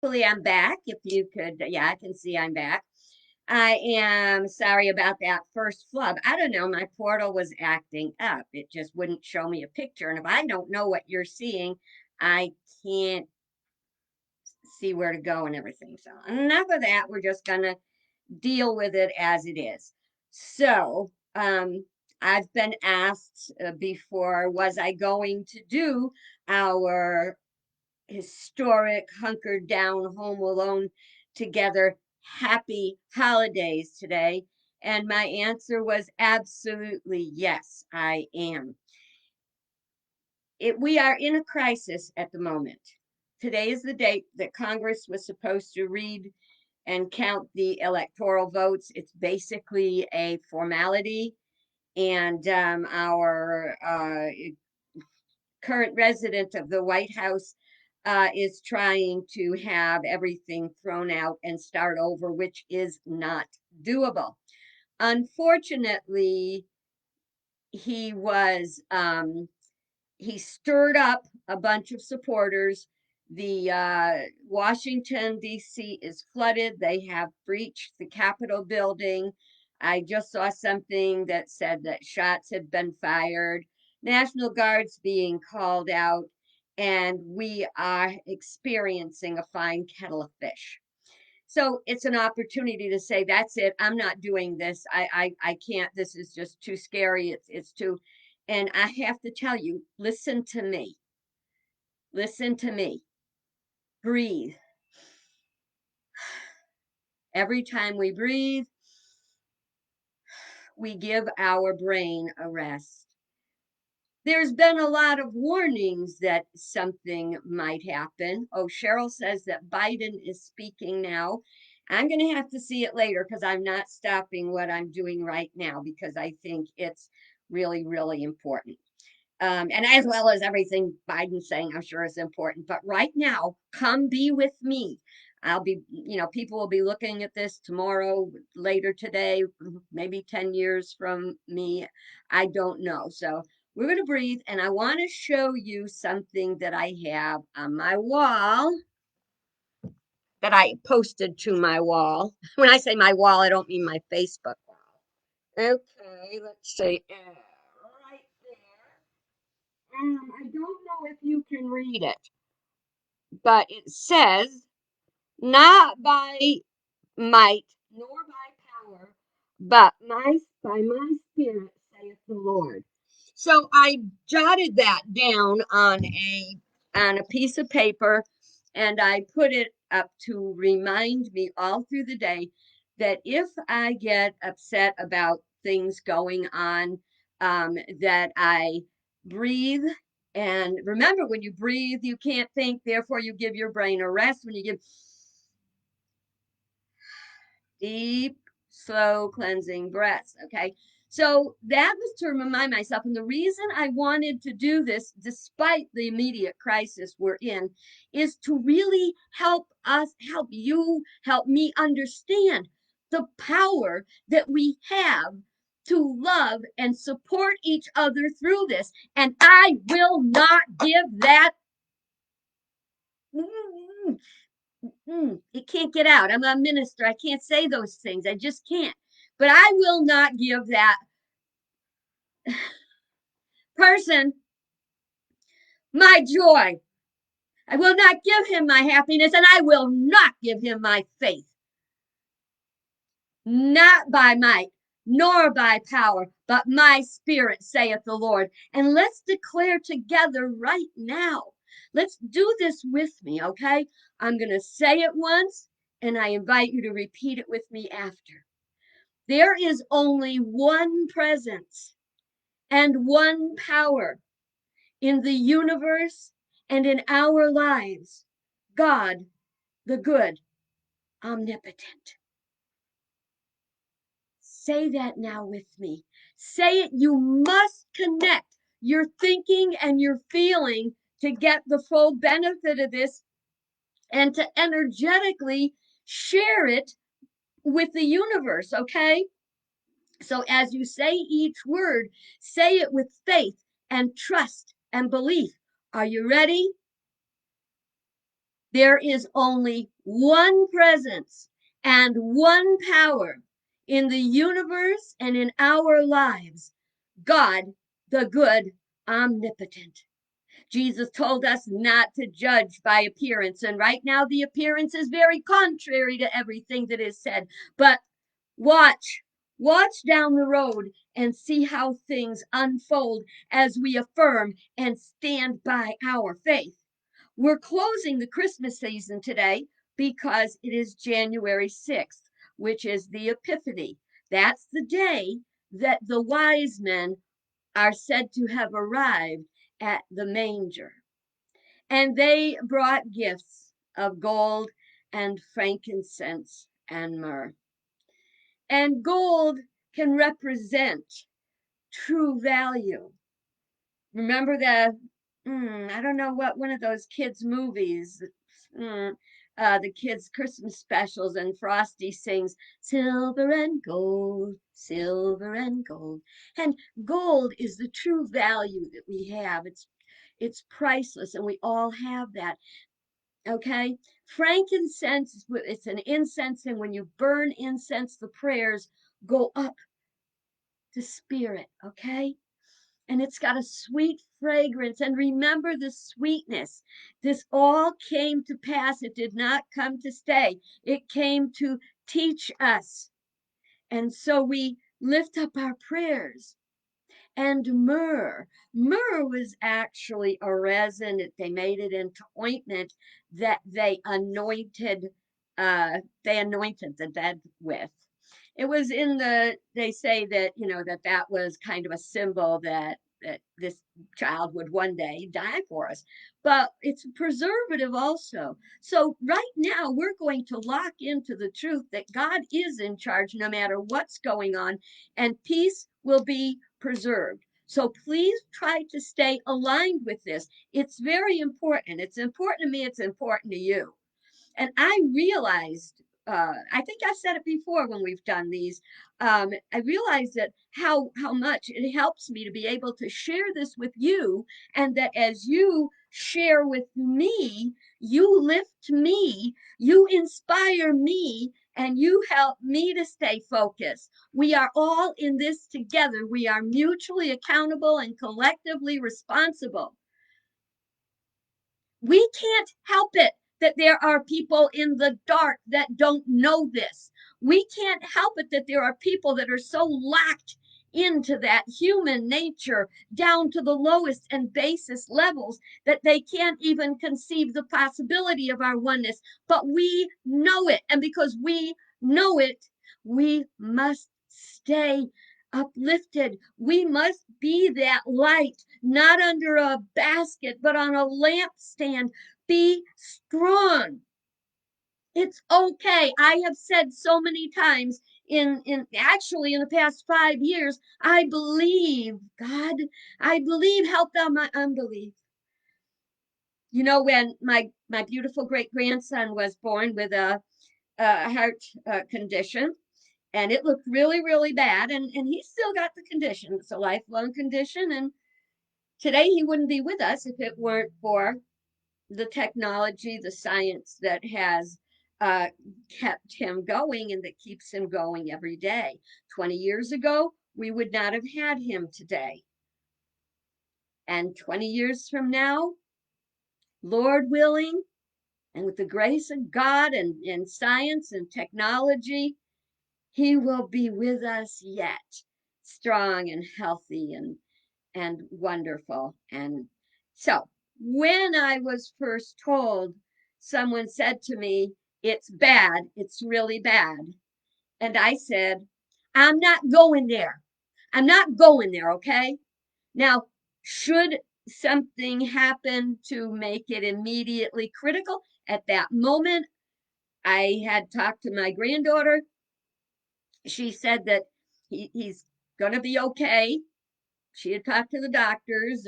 Hopefully I'm back. If you could, yeah, I can see I'm back. I am sorry about that first flub. I don't know, my portal was acting up. It just wouldn't show me a picture. And if I don't know what you're seeing, I can't see where to go and everything. So enough of that. We're just gonna deal with it as it is. So, I've been asked before, was I going to do our historic hunkered down home alone together happy holidays today? And my answer was absolutely yes, I am. We are in a crisis at the moment. Today is the date that Congress was supposed to read and count the electoral votes. It's basically a formality, and our current resident of the White House is trying to have everything thrown out and start over, which is not doable. Unfortunately, he was he stirred up a bunch of supporters. The Washington, D.C. is flooded. They have breached the Capitol building. I just saw something that said that shots had been fired, National Guards being called out, and we are experiencing a fine kettle of fish. So it's an opportunity to say, that's it, I'm not doing this. I can't, this is just too scary. It's too, and I have to tell you, listen to me. Listen to me. Breathe. Every time we breathe, we give our brain a rest. There's been a lot of warnings that something might happen. Oh, Cheryl says that Biden is speaking now. I'm going to have to see it later because I'm not stopping what I'm doing right now because I think it's really, really important. And as well as everything Biden's saying, I'm sure is important. But right now, come be with me. I'll be, people will be looking at this tomorrow, later today, maybe 10 years from me. I don't know. So we're going to breathe. And I want to show you something that I have on my wall that I posted to my wall. When I say my wall, I don't mean my Facebook wall. Okay, let's see. Right there. I don't know if you can read it, but it says, not by might nor by power, but by my spirit, saith the Lord. So I jotted that down on a piece of paper, and I put it up to remind me all through the day that if I get upset about things going on, that I breathe. And remember, when you breathe, you can't think, therefore, you give your brain a rest. When you give deep, slow, cleansing breaths. Okay. So that was to remind myself. And the reason I wanted to do this, despite the immediate crisis we're in, is to really help us, help you, help me understand the power that we have to love and support each other through this. And I will not give that. It can't get out. I'm a minister. I can't say those things. I just can't. But I will not give that person my joy. I will not give him my happiness, and I will not give him my faith. Not by might, nor by power, but my spirit, saith the Lord. And let's declare together right now. Let's do this with me, okay? I'm going to say it once, and I invite you to repeat it with me after. There is only one presence and one power in the universe and in our lives, God, the good, omnipotent. Say that now with me. Say it. You must connect your thinking and your feeling to get the full benefit of this and to energetically share it with the universe, okay? So as you say each word, say it with faith and trust and belief. Are you ready? There is only one presence and one power in the universe and in our lives: God, the good, omnipotent. Jesus told us not to judge by appearance. And right now, the appearance is very contrary to everything that is said. But watch, watch down the road and see how things unfold as we affirm and stand by our faith. We're closing the Christmas season today because it is January 6th, which is the Epiphany. That's the day that the wise men are said to have arrived at the manger. And they brought gifts of gold and frankincense and myrrh. And gold can represent true value. Remember I don't know what one of those kids' movies, the kids' Christmas specials, and Frosty sings silver and gold, silver and gold. And gold is the true value that we have. It's priceless, and we all have that. Okay. Frankincense, it's an incense, and when you burn incense, the prayers go up to spirit. Okay. And it's got a sweet fragrance. And remember the sweetness. This all came to pass. It did not come to stay, it came to teach us. And so we lift up our prayers. And myrrh. Myrrh was actually a resin that they made it into ointment that they anointed the dead with. It was they say that, that was kind of a symbol that this child would one day die for us. But it's a preservative also. So right now we're going to lock into the truth that God is in charge no matter what's going on, and peace will be preserved. So please try to stay aligned with this. It's very important. It's important to me. It's important to you. And I realized, I think I said it before when we've done these. I realized that how much it helps me to be able to share this with you, and that as you share with me, you lift me, you inspire me, and you help me to stay focused. We are all in this together. We are mutually accountable and collectively responsible. We can't help it that there are people in the dark that don't know this. We can't help it that there are people that are so locked into that human nature down to the lowest and basest levels that they can't even conceive the possibility of our oneness. But we know it. And because we know it, we must stay uplifted. We must be that light, not under a basket, but on a lampstand. Be strong. It's okay. I have said so many times in actually in the past 5 years, I believe, God, I believe, help thou my unbelief. When my beautiful great grandson was born with a heart condition, and it looked really, really bad. And he still got the condition. It's a lifelong condition. And today he wouldn't be with us if it weren't for the technology, the science that has kept him going and that keeps him going every day. 20 years ago, we would not have had him today. And 20 years from now, Lord willing, and with the grace of God and science and technology, he will be with us yet, strong and healthy and wonderful. And so when I was first told, someone said to me, it's bad, it's really bad. And I said, I'm not going there. I'm not going there, okay? Now, should something happen to make it immediately critical, at that moment, I had talked to my granddaughter. She said that he's going to be okay. She had talked to the doctors,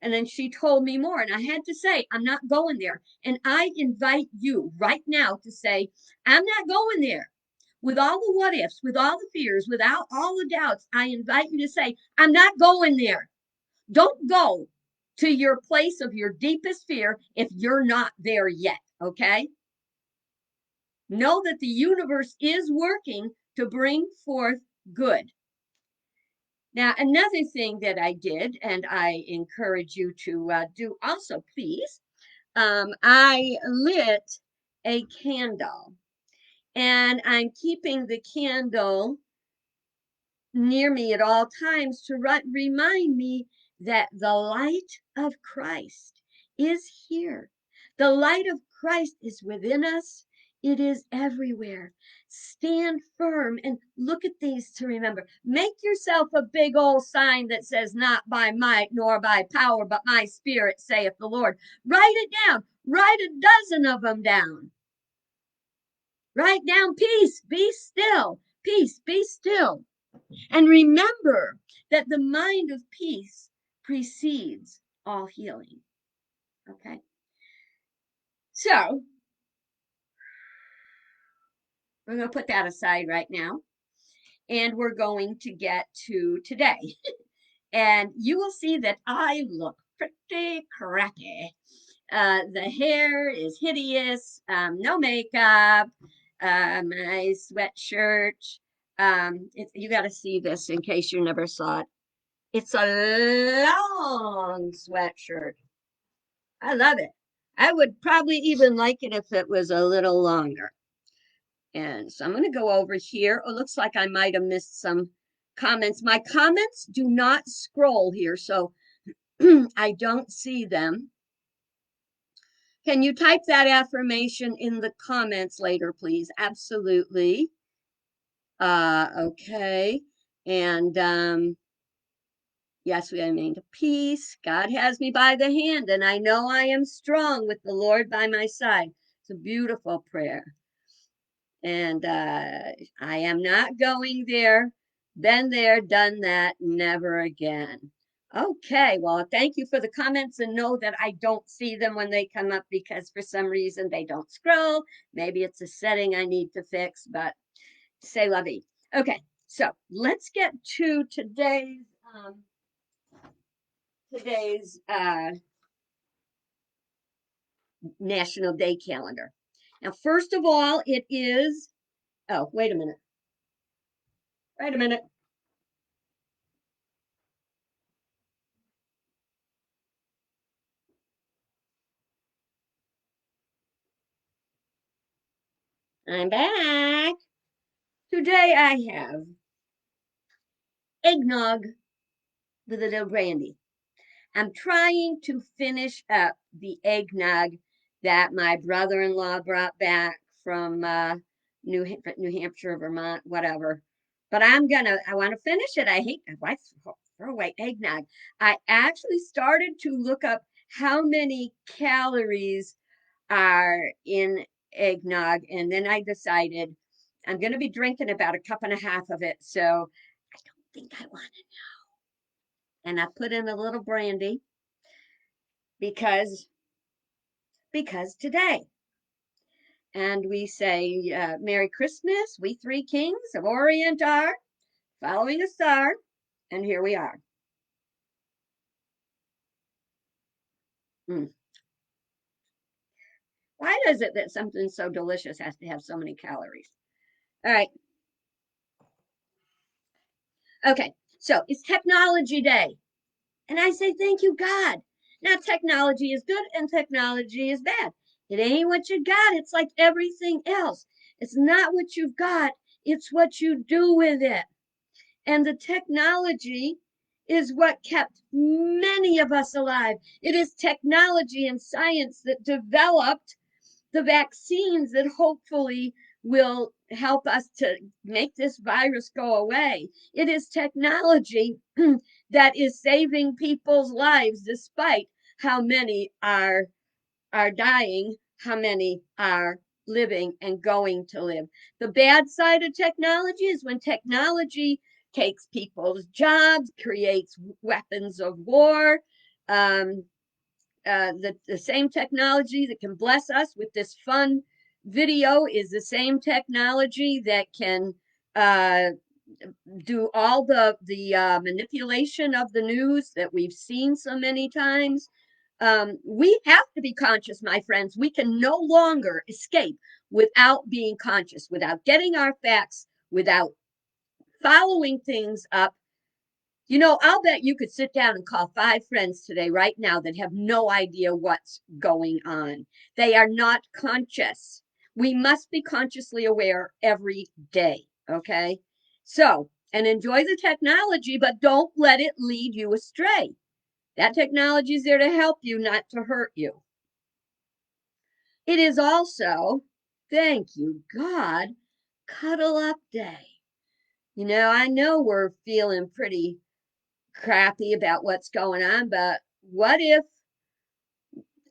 and then she told me more. And I had to say, I'm not going there. And I invite you right now to say, I'm not going there. With all the what ifs, with all the fears, without all the doubts, I invite you to say, I'm not going there. Don't go to your place of your deepest fear if you're not there yet. okay? Know that the universe is working to bring forth good. Now, another thing that I did, and I encourage you to do also, please, I lit a candle, and I'm keeping the candle near me at all times to remind me that the light of Christ is here. The light of Christ is within us. It is everywhere. Stand firm and look at these to remember. Make yourself a big old sign that says, "Not by might nor by power, but my spirit, saith the Lord." Write it down. Write a dozen of them down. Write down peace, be still. Peace, be still. And remember that the mind of peace precedes all healing. Okay. So we're going to put that aside right now. And we're going to get to today. And you will see that I look pretty crappy. The hair is hideous, no makeup, my sweatshirt. You got to see this in case you never saw it. It's a long sweatshirt. I love it. I would probably even like it if it was a little longer. And so I'm going to go over here. It looks like I might have missed some comments. My comments do not scroll here, so I don't see them. Can you type that affirmation in the comments later, please? Absolutely. Okay. And yes, we are made to peace. God has me by the hand, and I know I am strong with the Lord by my side. It's a beautiful prayer. And I am not going there. Been there, done that, never again. Okay, well, thank you for the comments, and know that I don't see them when they come up because for some reason they don't scroll. Maybe it's a setting I need to fix, but say lovey. Okay, so let's get to today's National Day calendar. Now, first of all, it is, oh, wait a minute. Wait a minute. I'm back. Today I have eggnog with a little brandy. I'm trying to finish up the eggnog that my brother-in-law brought back from New Hampshire, Vermont, whatever. But I want to finish it. I hate, why throw away eggnog? I actually started to look up how many calories are in eggnog, and then I decided I'm going to be drinking about a cup and a half of it, so I don't think I want it. And I put in a little brandy because today. And we say, Merry Christmas, we three kings of Orient are following a star, and here we are. Mm. Why is it that something so delicious has to have so many calories? All right. Okay. So it's Technology Day. And I say, thank you, God. Now, technology is good and technology is bad. It ain't what you got. It's like everything else. It's not what you've got, it's what you do with it. And the technology is what kept many of us alive. It is technology and science that developed the vaccines that hopefully will help us to make this virus go away. It is technology that is saving people's lives despite how many are dying, how many are living and going to live. The bad side of technology is when technology takes people's jobs, creates weapons of war. The same technology that can bless us with this fun video is the same technology that can do all the manipulation of the news that we've seen so many times. We have to be conscious, my friends. We can no longer escape without being conscious, without getting our facts, without following things up. You know, I'll bet you could sit down and call 5 friends today, right now, that have no idea what's going on. They are not conscious. We must be consciously aware every day. Okay. So, and enjoy the technology, but don't let it lead you astray. That technology is there to help you, not to hurt you. It is also, thank you, God, Cuddle Up Day. You know, I know we're feeling pretty crappy about what's going on, but what if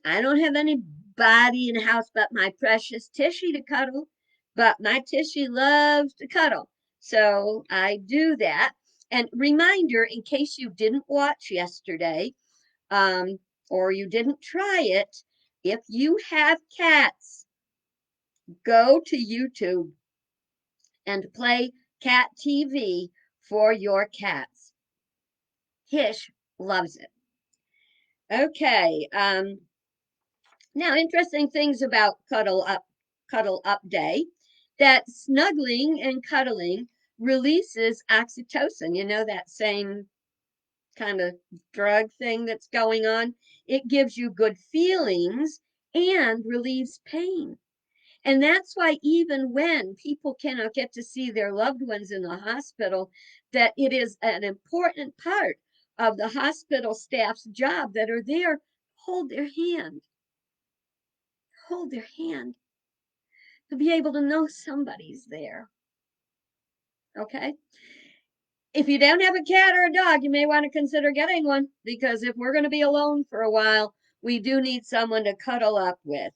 I don't have anybody in the house but my precious Tishy to cuddle? But my Tishy loves to cuddle. So I do that. And reminder, in case you didn't watch yesterday, um, or you didn't try it, if you have cats, go to YouTube and play cat TV for your cats. Tish loves it. Okay. Now, interesting things about Cuddle Up Day, that snuggling and cuddling releases oxytocin. You know, that same kind of drug thing that's going on. It gives you good feelings and relieves pain. And that's why, even when people cannot get to see their loved ones in the hospital, that it is an important part of the hospital staff's job that are there, hold their hand, hold their hand, to be able to know somebody's there. Okay. If you don't have a cat or a dog, you may want to consider getting one, because if we're going to be alone for a while, we do need someone to cuddle up with.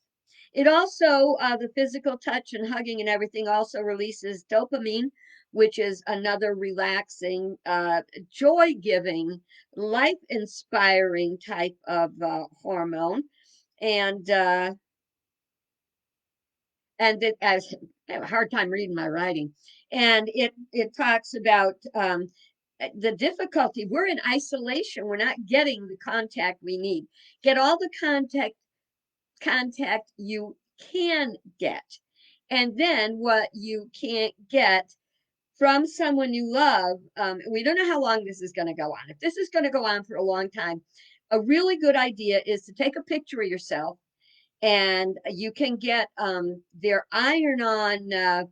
It also, the physical touch and hugging and everything also releases dopamine, which is another relaxing, joy giving, life inspiring type of hormone. And it, as I have a hard time reading my writing, and it talks about the difficulty. We're in isolation. We're not getting the contact we need. Get all the contact you can get, and then what you can't get from someone you love. We don't know how long this is going to go on. If this is going to go on for a long time, a really good idea is to take a picture of yourself, and you can get their iron-on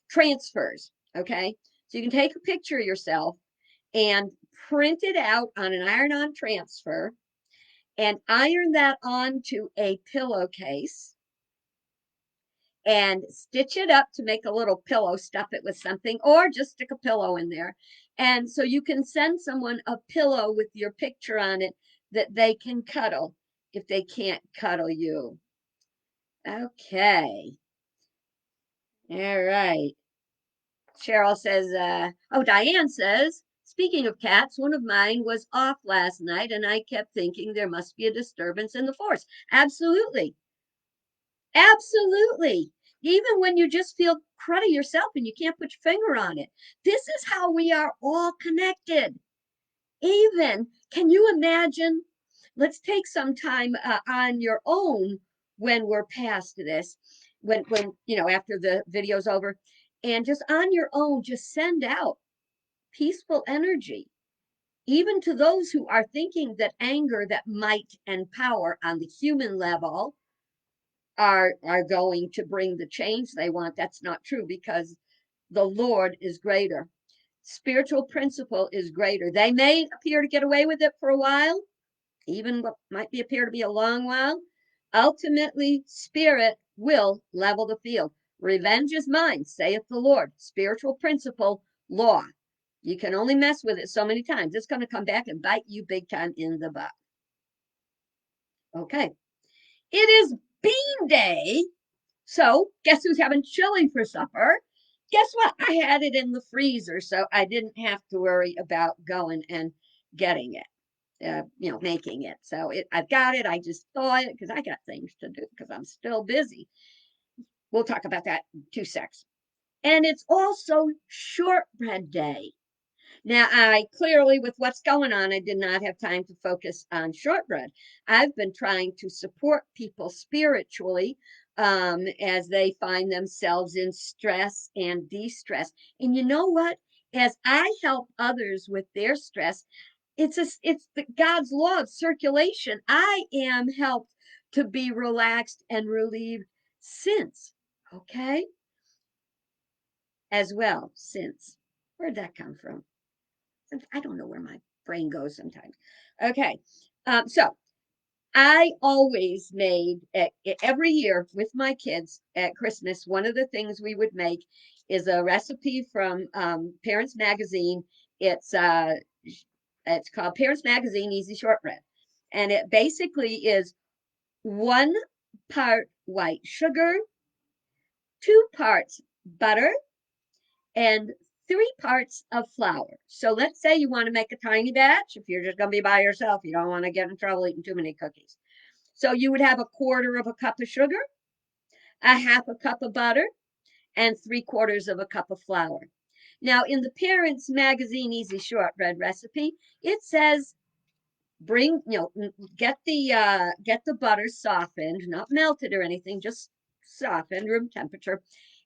transfers. Okay, so you can take a picture of yourself and print it out on an iron-on transfer and iron that onto a pillowcase and stitch it up to make a little pillow, stuff it with something, or just stick a pillow in there. And so you can send someone a pillow with your picture on it that they can cuddle if they can't cuddle you. Okay. All right. Cheryl says, Diane says, speaking of cats, one of mine was off last night and I kept thinking there must be a disturbance in the force. Absolutely. Absolutely. Even when you just feel cruddy yourself and you can't put your finger on it. This is how we are all connected. Even, can you imagine? Let's take some time on your own when we're past this, when after the video's over, and just on your own, just send out peaceful energy, even to those who are thinking that anger, that might and power on the human level are going to bring the change they want. That's not true, because the Lord is greater. Spiritual principle is greater. They may appear to get away with it for a while, even what might be appear to be a long while. Ultimately, spirit will level the field. Revenge is mine, saith the Lord. Spiritual principle, law. You can only mess with it so many times. It's going to come back and bite you big time in the butt. Okay. It is Bean Day. So, guess who's having chili for supper? Guess what? I had it in the freezer, so I didn't have to worry about going and getting it. Making it. So I've got it. I just thought it because I got things to do because I'm still busy. We'll talk about that in 2 secs. And it's also shortbread day. Now, I clearly, with what's going on, I did not have time to focus on shortbread. I've been trying to support people spiritually as they find themselves in stress and de-stress. And you know what? As I help others with their stress, God's law of circulation. I am helped to be relaxed and relieved since, okay, as well. Since, where'd that come from? I don't know where my brain goes sometimes. Okay, so I always made every year with my kids at Christmas. One of the things we would make is a recipe from Parents Magazine. It's uh, it's called Parents Magazine Easy Shortbread, and it basically is 1 part white sugar, 2 parts butter, and 3 parts of flour. So let's say you want to make a tiny batch. If you're just going to be by yourself, you don't want to get in trouble eating too many cookies. So you would have 1/4 of a cup of sugar, 1/2 cup of butter, and 3/4 of a cup of flour. Now, in the Parents Magazine Easy Shortbread recipe, it says bring get the butter softened, not melted or anything, just softened, room temperature,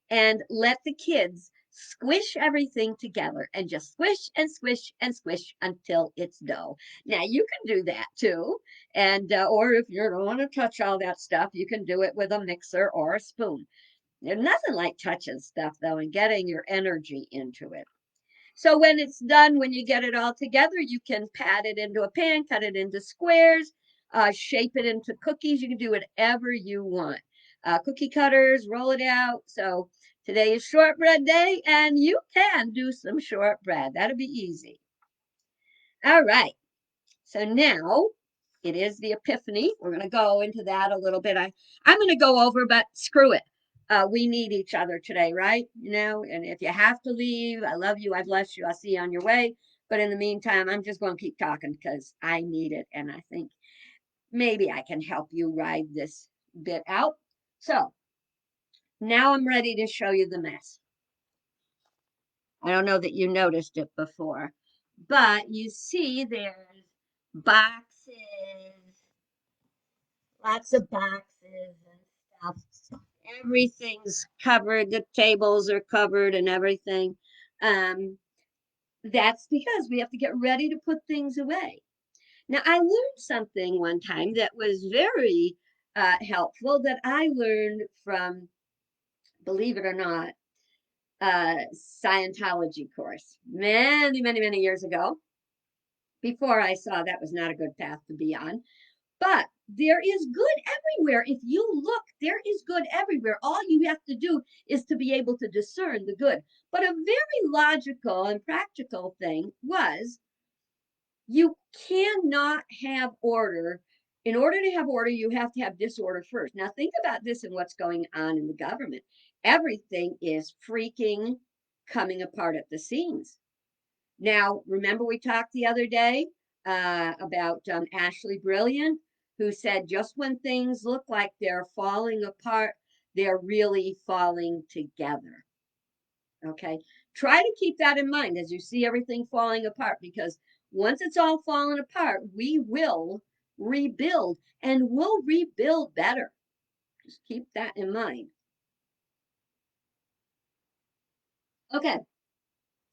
and let the kids squish everything together and just squish and squish and squish until it's dough. Now you can do that too, and or if you don't want to touch all that stuff, you can do it with a mixer or a spoon. There's nothing like touching stuff though and getting your energy into it. So when it's done, when you get it all together, you can pat it into a pan, cut it into squares, shape it into cookies. You can do whatever you want. Cookie cutters, roll it out. So today is shortbread day, and you can do some shortbread. That'll be easy. All right. So now it is the Epiphany. We're going to go into that a little bit. I'm going to go over, but screw it. We need each other today, right? You know, and if you have to leave, I love you. I bless you. I'll see you on your way. But in the meantime, I'm just going to keep talking because I need it. And I think maybe I can help you ride this bit out. So now I'm ready to show you the mess. I don't know that you noticed it before, but you see there's boxes, lots of boxes and stuff. Everything's covered. The tables are covered and everything. Um, that's because we have to get ready to put things away. Now, I learned something one time that was very helpful that I learned from, believe it or not, Scientology course many, many, many years ago. Before I saw that was not a good path to be on. But there is good everywhere. If you look, there is good everywhere. All you have to do is to be able to discern the good. But a very logical and practical thing was you cannot have order. In order to have order, you have to have disorder first. Now, think about this and what's going on in the government. Everything is freaking coming apart at the seams. Now, remember we talked the other day about Ashley Brilliant, who said just when things look like they're falling apart, they're really falling together. Okay. Try to keep that in mind as you see everything falling apart, because once it's all fallen apart, we will rebuild and we'll rebuild better. Just keep that in mind. Okay.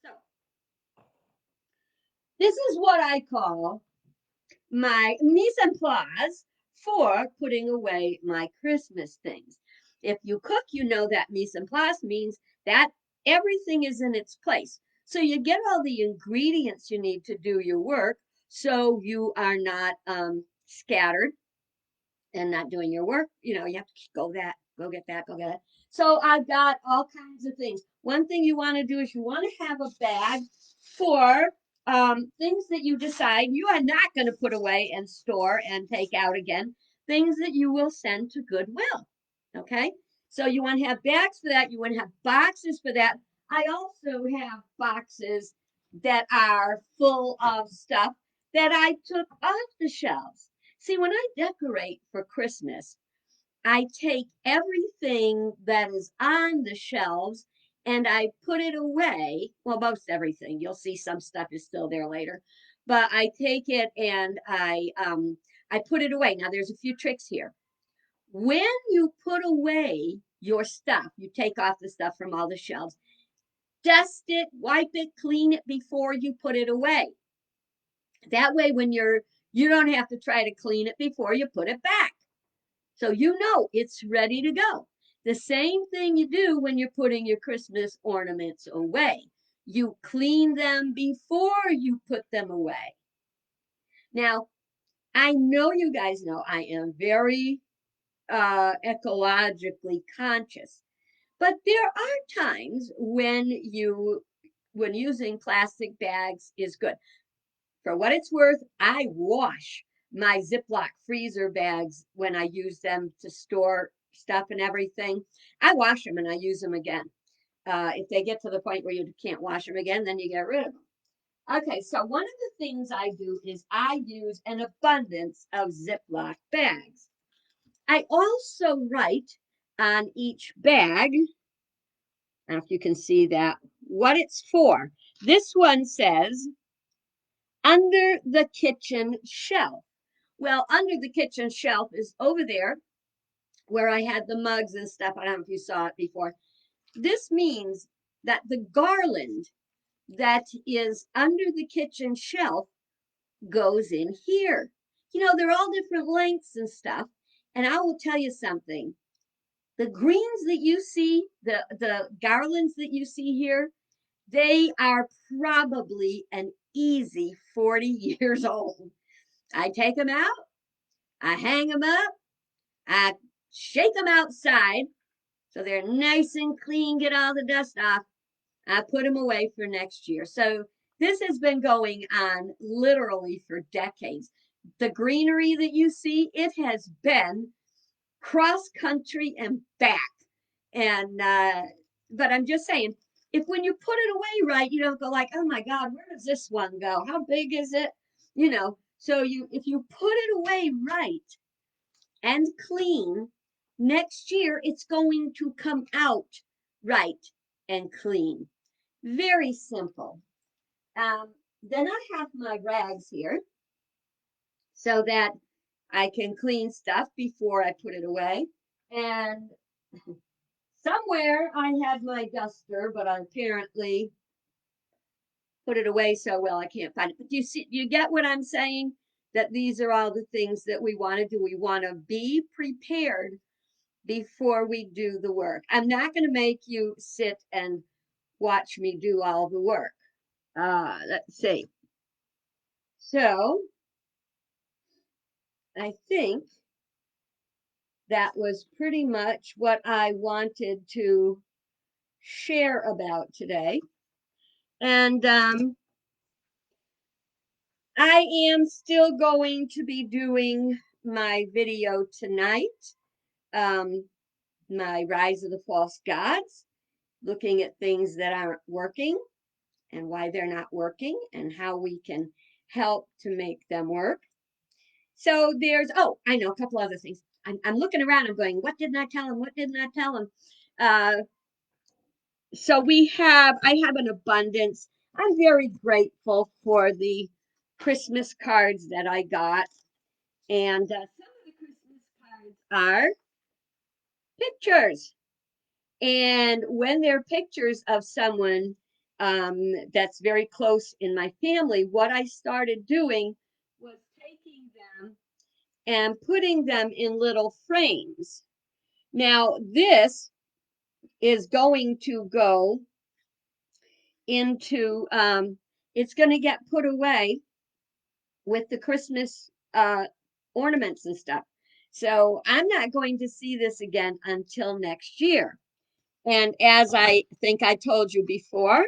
So, this is what I call my mise en place for putting away my Christmas things. If you cook, you know that mise en place means that everything is in its place. So you get all the ingredients you need to do your work so you are not scattered and not doing your work. You know, you have to go that, go get that, go get that. So I've got all kinds of things. One thing you want to do is you want to have a bag for things that you decide you are not going to put away and store and take out again, things that you will send to Goodwill. Okay. So you want to have bags for that. You want to have boxes for that. I also have boxes that are full of stuff that I took off the shelves. See, when I decorate for Christmas, I take everything that is on the shelves and I put it away. Well, most everything. You'll see some stuff is still there later, but I take it and I put it away. Now there's a few tricks here. When you put away your stuff, you take off the stuff from all the shelves, dust it, wipe it, clean it before you put it away. That way, when you don't have to try to clean it before you put it back. So you know it's ready to go. The same thing you do when you're putting your Christmas ornaments away. You clean them before you put them away. Now, I know you guys know I am very ecologically conscious, but there are times when using plastic bags is good. For what it's worth, I wash my Ziploc freezer bags when I use them to store stuff and everything. I wash them and I use them again. If they get to the point where you can't wash them again, then you get rid of them. Okay, so one of the things I do is I use an abundance of Ziploc bags. I also write on each bag, I don't know if you can see that, what it's for. This one says, under the kitchen shelf. Well, under the kitchen shelf is over there where I had the mugs and stuff. I don't know if you saw it before. This means that the garland that is under the kitchen shelf goes in here. You know, they're all different lengths and stuff. And I will tell you something. The greens that you see, the garlands that you see here, they are probably an easy 40 years old. I take them out, I hang them up, I shake them outside so they're nice and clean, get all the dust off. I put them away for next year. So this has been going on literally for decades. The greenery that you see, it has been cross country and back. And but I'm just saying, if when you put it away right, you don't go like, oh my God, where does this one go? How big is it? You know, so if you put it away right and clean, next year it's going to come out right and clean. Very simple. Then I have my rags here so that I can clean stuff before I put it away. And somewhere I had my duster, but I apparently put it away so well I can't find it. But you get what I'm saying? That these are all the things that we want to do. We want to be prepared before we do the work. I'm not going to make you sit and watch me do all the work. Let's see. So I think that was pretty much what I wanted to share about today. And I am still going to be doing my video tonight, my Rise of the False Gods, looking at things that aren't working and why they're not working and how we can help to make them work. So oh, I know a couple other things. I'm looking around, I'm going, what didn't I tell him? What didn't I tell him? So I have an abundance. I'm very grateful for the Christmas cards that I got. And some of the Christmas cards are pictures. And when they're pictures of someone that's very close in my family, what I started doing was taking them and putting them in little frames. Now, this is going to go into, it's going to get put away with the Christmas ornaments and stuff. So I'm not going to see this again until next year. And as I think I told you before,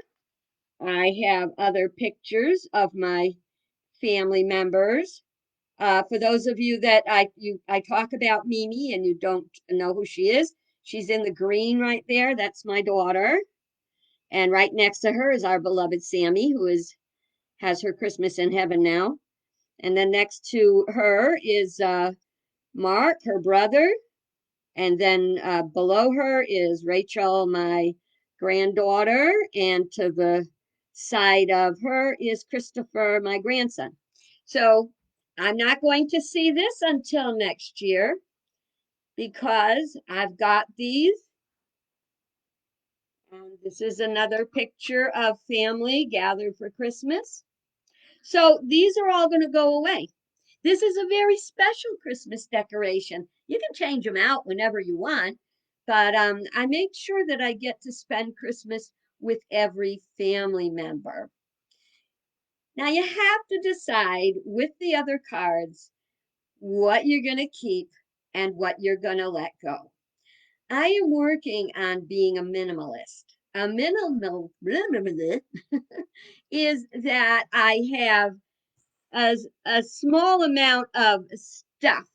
I have other pictures of my family members. For those of you that I talk about Mimi and you don't know who she is, she's in the green right there. That's my daughter. And right next to her is our beloved Sammy, who has her Christmas in heaven now. And then next to her is Mark, her brother. And then below her is Rachel, my granddaughter, and to the side of her is Christopher, my grandson. So I'm not going to see this until next year because I've got these. And this is another picture of family gathered for Christmas. So these are all going to go away. This is a very special Christmas decoration. You can change them out whenever you want, but I make sure that I get to spend Christmas with every family member. Now you have to decide with the other cards what you're going to keep and what you're going to let go. I am working on being a minimalist. A minimal is that I have a small amount of stuff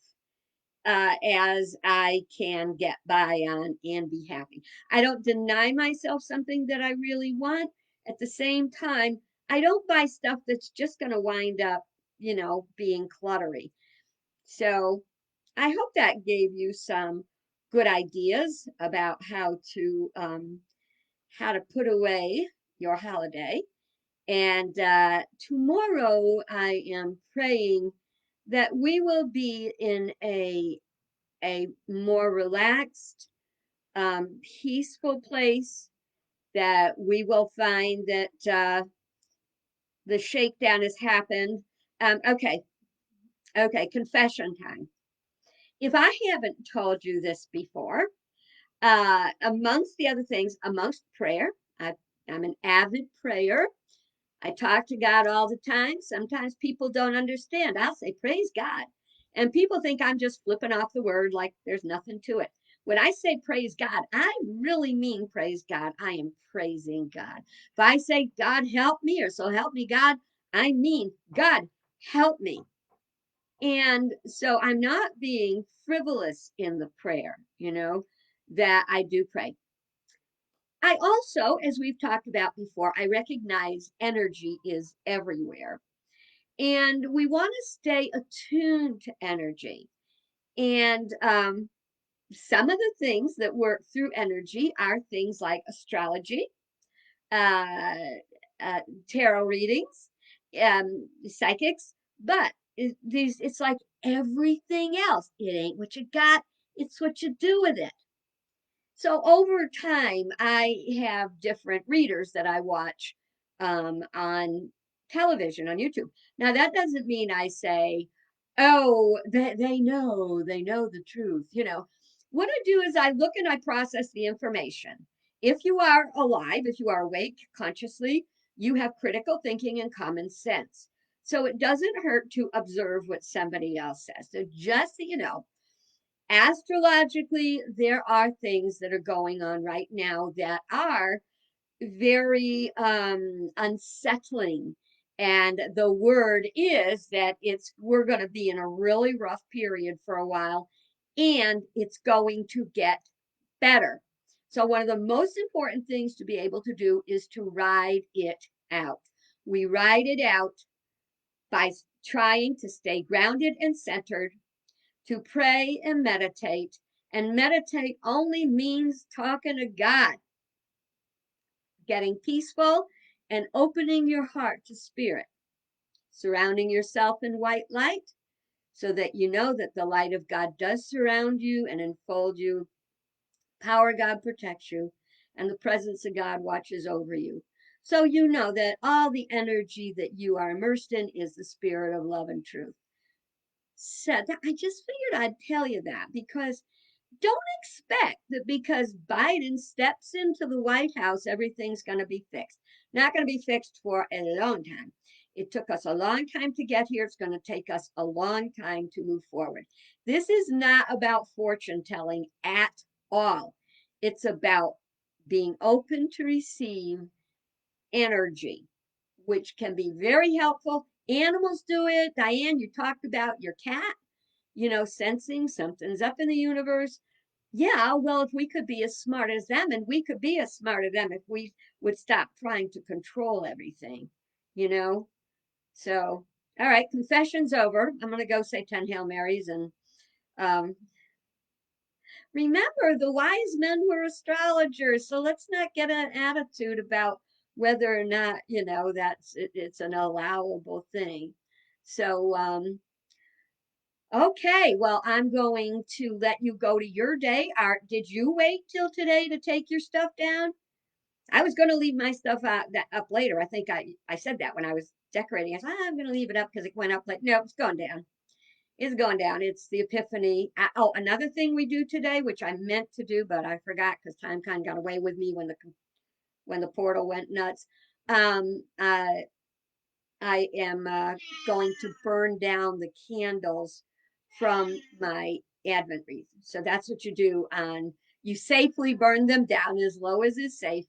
as I can get by on and be happy. I don't deny myself something that I really want. At the same time, I don't buy stuff that's just going to wind up, being cluttery. So I hope that gave you some good ideas about how to put away your holiday. And tomorrow I am praying that we will be in a more relaxed, peaceful place. That we will find that the shakedown has happened. Okay, okay, confession time. If I haven't told you this before, amongst the other things, amongst prayer, I'm an avid prayer. I talk to God all the time. Sometimes people don't understand. I'll say, praise God. And people think I'm just flipping off the word like there's nothing to it. When I say praise God, I really mean praise God. I am praising God. If I say, God help me, or so help me God, I mean, God help me. And so I'm not being frivolous in the prayer, that I do pray. I also, as we've talked about before, I recognize energy is everywhere. And we want to stay attuned to energy. And some of the things that work through energy are things like astrology, uh, uh, tarot readings, psychics. But it's like everything else. It ain't what you got, it's what you do with it. So over time, I have different readers that I watch on television, on YouTube. Now, that doesn't mean I say, oh, they know the truth. What I do is I look and I process the information. If you are alive, if you are awake consciously, you have critical thinking and common sense. So it doesn't hurt to observe what somebody else says. So just so you know, astrologically, there are things that are going on right now that are very unsettling. And the word is that we're going to be in a really rough period for a while, and it's going to get better. So one of the most important things to be able to do is to ride it out. We ride it out by trying to stay grounded and centered, to pray and meditate. And meditate only means talking to God, getting peaceful and opening your heart to spirit, surrounding yourself in white light so that you know that the light of God does surround you and enfold you. Power of God protects you, and the presence of God watches over you. So you know that all the energy that you are immersed in is the spirit of love and truth. So I just figured I'd tell you that because don't expect that because Biden steps into the White House, everything's going to be fixed. Not going to be fixed for a long time. It took us a long time to get here. It's going to take us a long time to move forward. This is not about fortune telling at all. It's about being open to receive energy, which can be very helpful. Animals do it. Diane, you talked about your cat, sensing something's up in the universe. Yeah, well, if we could be as smart as them, and we could be as smart as them if we would stop trying to control everything, you know? So, all right, confession's over. I'm going to go say 10 Hail Marys and, um, remember, the wise men were astrologers, so let's not get an attitude about whether or not, it's an allowable thing. So, okay, well, I'm going to let you go to your day. Did you wait till today to take your stuff down? I was going to leave my stuff up later. I think I said that when I was decorating. I said, I'm going to leave it up because it went up late. No, it's gone down. It's going down. It's the Epiphany. Oh, another thing we do today, which I meant to do, but I forgot because time kind of got away with me when the portal went nuts. Um, uh, I am going to burn down the candles from my Advent wreath. So that's what you do on. You safely burn them down as low as is safe,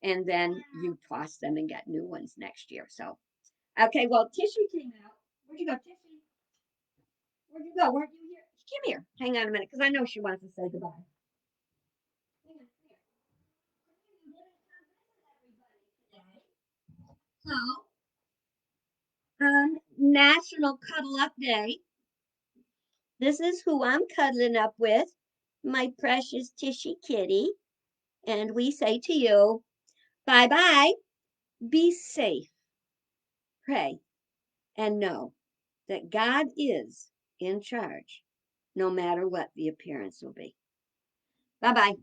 and then you toss them and get new ones next year. So, okay. Well, Tishy came out. Where'd you go, Tishy? Where'd you go? Weren't you here? Come here. Hang on a minute, because I know she wants to say goodbye. Hang on, here. So, National Cuddle Up Day. This is who I'm cuddling up with, my precious Tishy kitty. And we say to you, bye bye, be safe, pray, and know that God is in charge, no matter what the appearance will be. Bye bye.